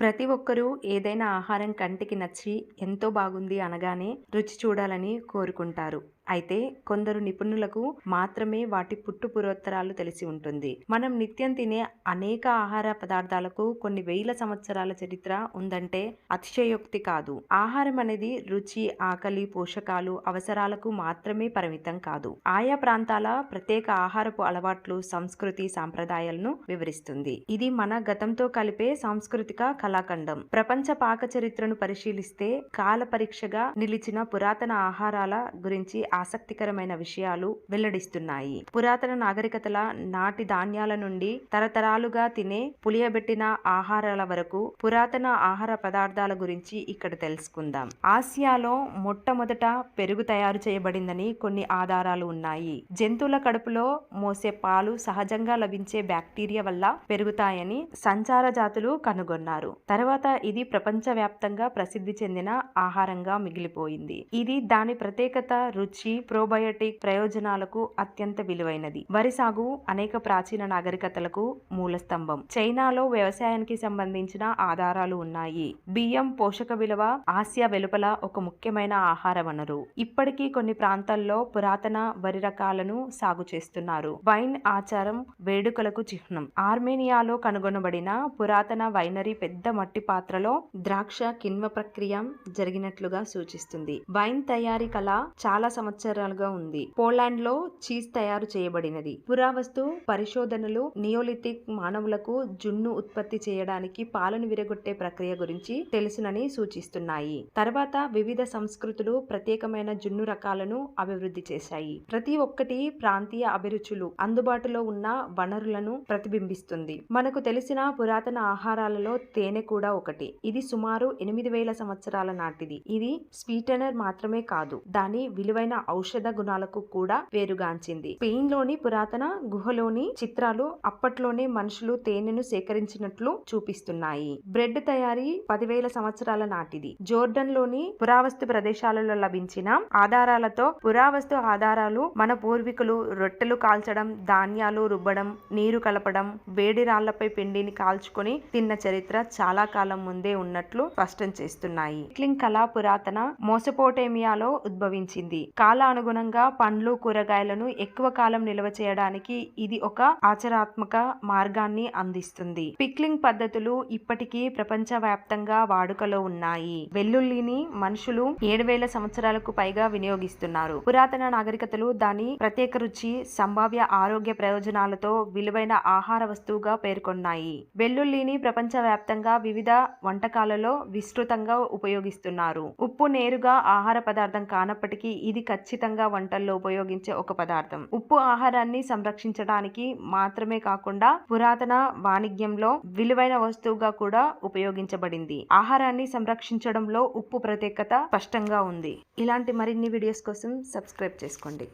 ప్రతి ఒక్కరూ ఏదైనా ఆహారం కంటికి నచ్చి ఎంతో బాగుంది అనగానే రుచి చూడాలని కోరుకుంటారు. అయితే కొందరు నిపుణులకు మాత్రమే వాటి పుట్టుపురోత్తరాలు తెలిసి ఉంటుంది. మనం నిత్యం తినే అనేక ఆహార పదార్థాలకు కొన్ని వేల సంవత్సరాల చరిత్ర ఉందంటే అతిశయోక్తి కాదు. ఆహారం అనేది రుచి, ఆకలి, పోషకాలు, అవసరాలకు మాత్రమే పరిమితం కాదు. ఆయా ప్రాంతాల ప్రత్యేక ఆహారపు అలవాట్లు, సంస్కృతి, సాంప్రదాయాలను వివరిస్తుంది. ఇది మన గతంతో కలిపే సాంస్కృతిక కళాఖండం. ప్రపంచ పాక చరిత్రను పరిశీలిస్తే కాల పరీక్షగా నిలిచిన పురాతన ఆహారాల గురించి ఆసక్తికరమైన విషయాలు వెల్లడిస్తున్నాయి. పురాతన నాగరికతల నాటి ధాన్యాల నుండి తరతరాలుగా తినే పులియబెట్టిన ఆహారాల వరకు పురాతన ఆహార పదార్థాల గురించి ఇక్కడ తెలుసుకుందాం. ఆసియాలో మొట్టమొదట పెరుగు తయారు చేయబడిందని కొన్ని ఆధారాలు ఉన్నాయి. జంతువుల కడుపులో మోసే పాలు సహజంగా లభించే బ్యాక్టీరియా వల్ల పెరుగుతాయని సంచార జాతులు కనుగొన్నారు. తర్వాత ఇది ప్రపంచవ్యాప్తంగా ప్రసిద్ధి చెందిన ఆహారంగా మిగిలిపోయింది. ఇది దాని ప్రత్యేకత, రుచి, ప్రోబయోటిక్ ప్రయోజనాలకు అత్యంత విలువైనది. వరి సాగు అనేక ప్రాచీన నాగరికతలకు మూలస్తంభం. చైనాలో వ్యవసాయానికి సంబంధించిన ఆధారాలు ఉన్నాయి. బియ్యం పోషక విలువ ఆసియా వెలుపల ఒక ముఖ్యమైన ఆహార వనరు. ఇప్పటికీ కొన్ని ప్రాంతాల్లో పురాతన వరి రకాలను సాగు చేస్తున్నారు. వైన్ ఆచారం వేడుకలకు చిహ్నం. ఆర్మేనియాలో కనుగొనబడిన పురాతన వైనరీ పెద్ద మట్టి పాత్రలో ద్రాక్ష కిణ్వ ప్రక్రియ జరిగినట్లుగా సూచిస్తుంది. వైన్ తయారీ కళ చాలా సంవత్సరాలుగా ఉంది. పోలాండ్ లో చీజ్ తయారు చేయబడినది. పురావస్తు పరిశోధనలు నియోలిథిక్ మానవులకు జున్ను ఉత్పత్తి చేయడానికి పాలను విరగొట్టే ప్రక్రియ గురించి తెలుసునని సూచిస్తున్నాయి. తర్వాత వివిధ సంస్కృతులు ప్రత్యేకమైన జున్ను రకాలను అభివృద్ధి చేశాయి. ప్రతి ఒక్కటి ప్రాంతీయ అభిరుచులు, అందుబాటులో ఉన్న వనరులను ప్రతిబింబిస్తుంది. మనకు తెలిసిన పురాతన ఆహారాలలో తేనె కూడా ఒకటి. ఇది సుమారు 8000 సంవత్సరాల నాటిది. ఇది స్వీటెనర్ మాత్రమే కాదు, దాని విలువైన ఔషధ గుణాలకు కూడా పేరుగాంచింది. స్పెయిన్ లోని పురాతన గుహలోని చిత్రాలు అప్పట్లోనే మనుషులు తేనెను సేకరించినట్లు చూపిస్తున్నాయి. బ్రెడ్ తయారీ 10,000 సంవత్సరాల నాటిది. జోర్డన్ లోని పురావస్తు ప్రదేశాలలో లభించిన ఆధారాలతో పురావస్తు ఆధారాలు మన పూర్వీకులు రొట్టెలు కాల్చడం, ధాన్యాలు రుబ్బడం, నీరు కలపడం, వేడి రాళ్లపై పిండిని కాల్చుకొని తిన్న చరిత్ర చాలా కాలం ముందే ఉన్నట్లు స్పష్టం చేస్తున్నాయి. పిక్లింగ్ కళ పురాతన మెసొపోటేమియాలో ఉద్భవించింది. కాలానుగుణంగా పండ్లు, కూరగాయలను ఎక్కువ కాలం నిల్వ చేయడానికి ఇది ఒక ఆచరణాత్మక మార్గాన్ని అందిస్తుంది. పిక్లింగ్ పద్ధతులు ఇప్పటికీ ప్రపంచవ్యాప్తంగా వాడుకలో ఉన్నాయి. వెల్లుల్లిని మనుషులు 7,000 సంవత్సరాలకు పైగా వినియోగిస్తున్నారు. పురాతన నాగరికతలు దాని ప్రత్యేక రుచి, సంభావ్య ఆరోగ్య ప్రయోజనాలతో విలువైన ఆహార వస్తువుగా పేర్కొన్నాయి. వెల్లుల్లిని ప్రపంచవ్యాప్తంగా వివిధ వంటకాలలో విస్తృతంగా ఉపయోగిస్తున్నారు. ఉప్పు నేరుగా ఆహార పదార్థం కానప్పటికీ ఇది ఖచ్చితంగా వంటల్లో ఉపయోగించే ఒక పదార్థం. ఉప్పు ఆహారాన్ని సంరక్షించడానికి మాత్రమే కాకుండా పురాతన వాణిజ్యంలో విలువైన వస్తువుగా కూడా ఉపయోగించబడింది. ఆహారాన్ని సంరక్షించడంలో ఉప్పు ప్రత్యేకత స్పష్టంగా ఉంది. ఇలాంటి మరిన్ని వీడియోస్ కోసం సబ్స్క్రైబ్ చేసుకోండి.